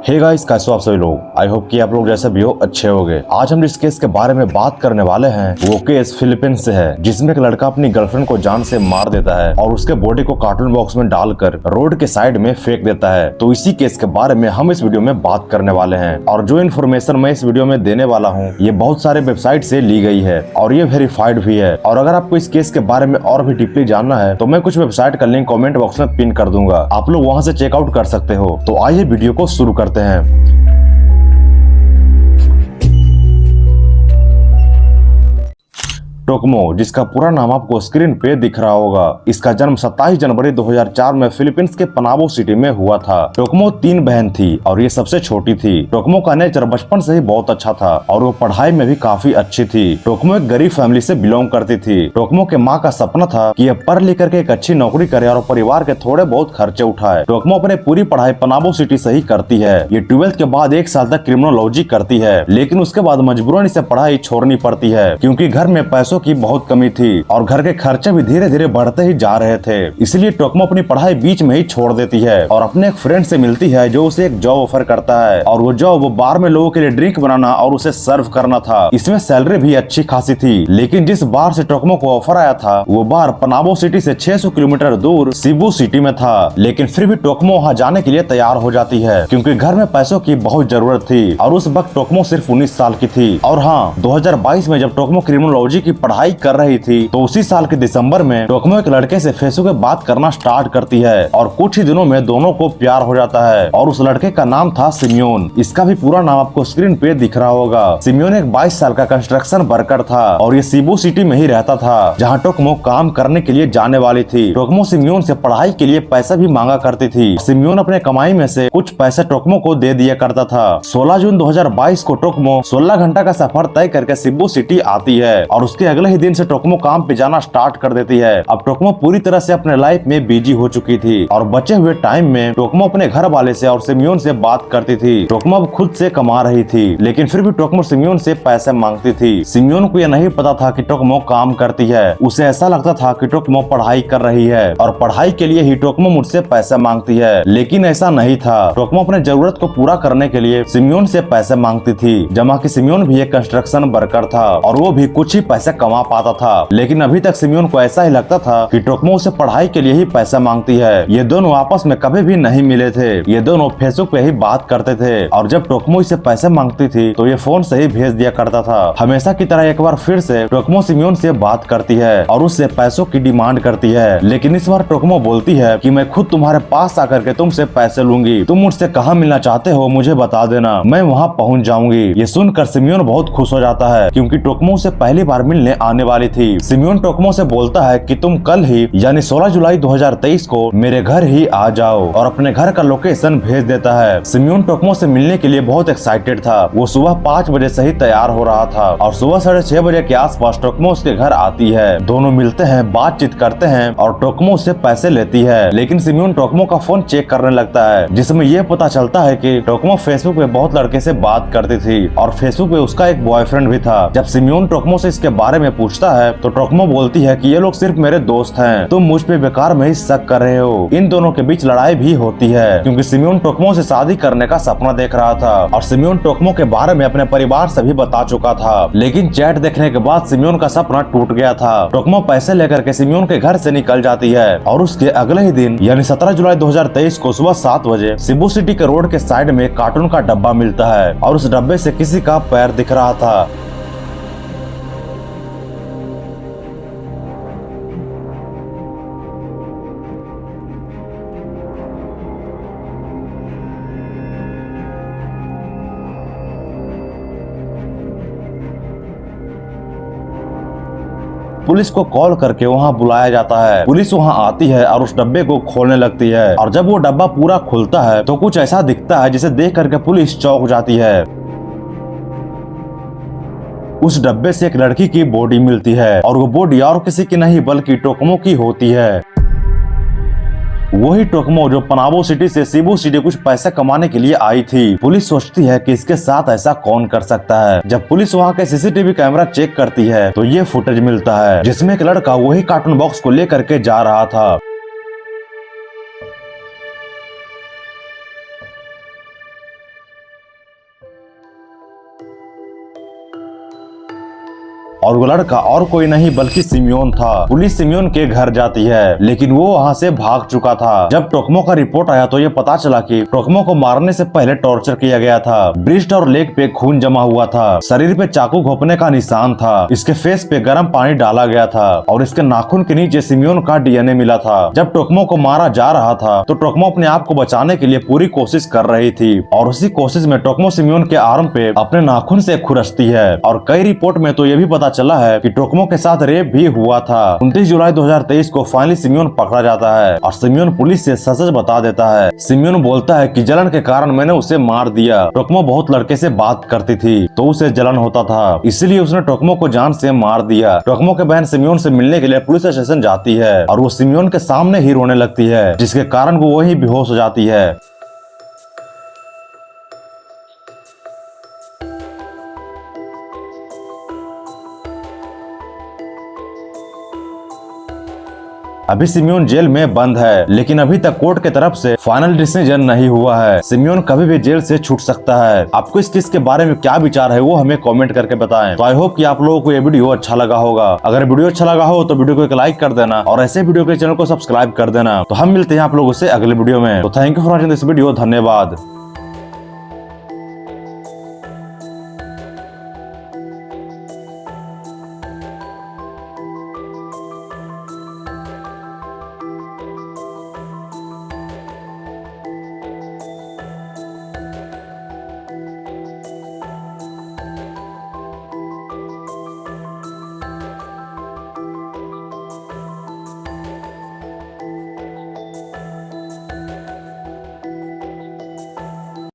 Hey guys, कैसे हो आप सभी लोग। आई होप कि आप लोग जैसे भी हो अच्छे होंगे। आज हम जिस केस के बारे में बात करने वाले हैं वो केस फिलीपींस से है, जिसमें एक लड़का अपनी गर्लफ्रेंड को जान से मार देता है और उसके बॉडी को कार्टून बॉक्स में डालकर रोड के साइड में फेंक देता है। तो इसी केस के बारे में हम इस वीडियो में बात करने वाले हैं और जो इन्फॉर्मेशन मैं इस वीडियो में देने वाला हूँ ये बहुत सारे वेबसाइट से ली गई है और ये वेरीफाइड भी है। और अगर आपको इस केस के बारे में और भी डीपली जानना है तो मैं कुछ वेबसाइट का लिंक कमेंट बॉक्स में पिन कर दूंगा, आप लोग वहाँ से चेकआउट कर सकते हो। तो आइए वीडियो को शुरू करते हैं। टोकमो, जिसका पूरा नाम आपको स्क्रीन पे दिख रहा होगा, इसका जन्म 27 जनवरी 2004 में फिलीपींस के पनावो सिटी में हुआ था। टोकमो 3 बहन थी और ये सबसे छोटी थी। टोकमो का नेचर बचपन से ही बहुत अच्छा था और वो पढ़ाई में भी काफी अच्छी थी। टोकमो एक गरीब फैमिली से बिलोंग करती थी। टोकमो के माँ का सपना था कि ये पढ़ लिख करके एक अच्छी नौकरी करे और परिवार के थोड़े बहुत खर्चे उठाए। टोकमो अपने पूरी पढ़ाई पनावो सिटी से ही करती है। ये 12th के बाद 1 साल तक क्रिमिनोलॉजी करती है, लेकिन उसके बाद मजबूरन इसे पढ़ाई छोड़नी पड़ती है क्योंकि घर में पैसों की बहुत कमी थी और घर के खर्चे भी धीरे धीरे बढ़ते ही जा रहे थे। इसलिए टोकमो अपनी पढ़ाई बीच में ही छोड़ देती है और अपने एक फ्रेंड से मिलती है जो उसे एक जॉब ऑफर करता है और वो जॉब वो बार में लोगों के लिए ड्रिंक बनाना और उसे सर्व करना था। इसमें सैलरी भी अच्छी खासी थी, लेकिन जिस बार से टोकमो को ऑफर आया था वो बार पनावो सिटी से 600 किलोमीटर दूर सिबू सिटी में था। लेकिन फिर भी टोकमो वहाँ जाने के लिए तैयार हो जाती है क्योंकि घर में पैसों की बहुत जरूरत थी और उस वक्त टोकमो सिर्फ 19 साल की थी। और हाँ, 2022 में जब टोकमो क्रिमिनोलॉजी की पढ़ाई कर रही थी तो उसी साल के दिसंबर में टोकमो एक लड़के से फेसबुक पे बात करना स्टार्ट करती है और कुछ ही दिनों में दोनों को प्यार हो जाता है। और उस लड़के का नाम था सिमियोन। इसका भी पूरा नाम आपको स्क्रीन पे दिख रहा होगा। सिमियोन एक 22 साल का कंस्ट्रक्शन वर्कर था और ये सिबू सिटी में ही रहता था जहाँ टोकमो काम करने के लिए जाने वाली थी। टोकमो सिमियोन से पढ़ाई के लिए पैसा भी मांगा करती थी। सिमियोन अपने कमाई में से कुछ पैसे टोकमो को दे दिया करता था। 16 जून 2022 को टोकमो 16 घंटा का सफर तय करके सिबू सिटी आती है और उसके अगले ही दिन से टोकमो काम पे जाना स्टार्ट कर देती है। अब टोकमो पूरी तरह से अपने लाइफ में बिजी हो चुकी थी और बचे हुए टाइम में टोकमो अपने घर वाले से और सिमियोन से बात करती थी। टोकमो अब खुद से कमा रही थी, लेकिन फिर भी टोकमो सिमियोन से पैसे मांगती थी। सिमियोन को यह नहीं पता था कि टोकमो काम करती है। उसे ऐसा लगता था कि टोकमो पढ़ाई कर रही है और पढ़ाई के लिए ही टोकमो मुझसे पैसे मांगती है, लेकिन ऐसा नहीं था। टोकमो अपने जरूरत को पूरा करने के लिए सिमियोन से पैसे मांगती थी। जमा कि सिमियोन भी एक कंस्ट्रक्शन वर्कर था और वो भी कुछ ही पैसे कमा पाता था, लेकिन अभी तक सिमियोन को ऐसा ही लगता था कि टोकमो उसे पढ़ाई के लिए ही पैसा मांगती है। ये दोनों आपस में कभी भी नहीं मिले थे। ये दोनों फेसबुक पे ही बात करते थे और जब टोकमो इसे पैसे मांगती थी तो ये फोन से ही भेज दिया करता था। हमेशा की तरह एक बार फिर से टोकमो सिमियोन से बात करती है और उससे पैसों की डिमांड करती है, लेकिन इस बार टोकमो बोलती है कि मैं खुद तुम्हारे पास आकर के तुमसे पैसे लूंगी। तुम मुझसे कहाँ मिलना चाहते हो मुझे बता देना, मैं वहाँ पहुँच जाऊंगी। ये सुनकर सिमियोन बहुत खुश हो जाता है क्योंकि टोकमो से पहली बार मिलने आने वाली थी। सिमियोन टोकमो से बोलता है कि तुम कल ही यानी 16 जुलाई 2023 को मेरे घर ही आ जाओ और अपने घर का लोकेशन भेज देता है। सिमियोन टोकमो से मिलने के लिए बहुत एक्साइटेड था। वो सुबह 5 बजे से ही तैयार हो रहा था और सुबह 6:30 बजे के आसपास टोकमो उसके घर आती है। दोनों मिलते हैं, बातचीत करते हैं और टोकमो उससे पैसे लेती है, लेकिन सिमियोन टोकमो का फोन चेक करने लगता है जिसमें यह पता चलता है कि टोकमो फेसबुक पे बहुत लड़के से बात करती थी और फेसबुक पे उसका एक बॉयफ्रेंड भी था। जब सिमियोन टोकमो से इसके बारे में पूछता है तो टोकमो बोलती है कि ये लोग सिर्फ मेरे दोस्त हैं, तुम मुझ पे बेकार में ही शक कर रहे हो। इन दोनों के बीच लड़ाई भी होती है क्योंकि सिमियोन टोकमो से शादी करने का सपना देख रहा था और सिमियोन टोकमो के बारे में अपने परिवार से भी बता चुका था, लेकिन चैट देखने के बाद सिमियोन का सपना टूट गया था। टोकमो पैसे लेकर के सिमियोन के घर से निकल जाती है और उसके अगले ही दिन यानी 17 जुलाई 2023 को सुबह 7 बजे सिबू सिटी के रोड के साइड में कार्टून का डब्बा मिलता है और उस डब्बे से किसी का पैर दिख रहा था। पुलिस को कॉल करके वहां बुलाया जाता है। पुलिस वहां आती है और उस डब्बे को खोलने लगती है और जब वो डब्बा पूरा खुलता है तो कुछ ऐसा दिखता है जिसे देख करके पुलिस चौंक जाती है। उस डब्बे से एक लड़की की बॉडी मिलती है और वो बॉडी और किसी की नहीं बल्कि टोकमो की होती है। वही टोकमो जो पनावो सिटी से सिबू सिटी कुछ पैसे कमाने के लिए आई थी। पुलिस सोचती है कि इसके साथ ऐसा कौन कर सकता है। जब पुलिस वहाँ के सीसीटीवी कैमरा चेक करती है तो ये फुटेज मिलता है जिसमें एक लड़का वही कार्टून बॉक्स को लेकर के जा रहा था। और वो लड़का और कोई नहीं बल्कि सिमियोन था। पुलिस सिमियोन के घर जाती है, लेकिन वो वहाँ से भाग चुका था। जब टोकमो का रिपोर्ट आया तो ये पता चला कि टोकमो को मारने से पहले टॉर्चर किया गया था। ब्रिस्ट और लेग पे खून जमा हुआ था, शरीर पे चाकू घोंपने का निशान था, इसके फेस पे गर्म पानी डाला गया था और इसके नाखून के नीचे सिमियोन का डीएनए मिला था। जब टोकमो को मारा जा रहा था तो टोकमो अपने आप को बचाने के लिए पूरी कोशिश कर रही थी और उसी कोशिश में टोकमो सिमियोन के आर्म पे अपने नाखून से खुरसती है। और कई रिपोर्ट में तो ये भी पता चला है कि टोकमो के साथ रेप भी हुआ था। 29 जुलाई 2023 को फाइनली सिमियोन पकड़ा जाता है और सिमियोन पुलिस से सच बता देता है। सिमियोन बोलता है कि जलन के कारण मैंने उसे मार दिया। टोकमो बहुत लड़के से बात करती थी तो उसे जलन होता था, इसलिए उसने टोकमो को जान से मार दिया। टोकमो के बहन सिमियोन से मिलने के लिए पुलिस स्टेशन जाती है और वो सिमियोन के सामने ही रोने लगती है, जिसके कारण वो वही बेहोश हो जाती है। अभी सिमियोन जेल में बंद है, लेकिन अभी तक कोर्ट के तरफ से फाइनल डिसीजन नहीं हुआ है। सिमियोन कभी भी जेल से छूट सकता है। आपको इस केस के बारे में क्या विचार है वो हमें कमेंट करके बताएं। तो आई होप कि आप लोगों को ये वीडियो अच्छा लगा होगा। अगर वीडियो अच्छा लगा हो तो वीडियो को एक लाइक कर देना और ऐसे वीडियो के चैनल को सब्सक्राइब कर देना। तो हम मिलते हैं आप लोगों से अगले वीडियो में। तो thank you for watching this video. धन्यवाद।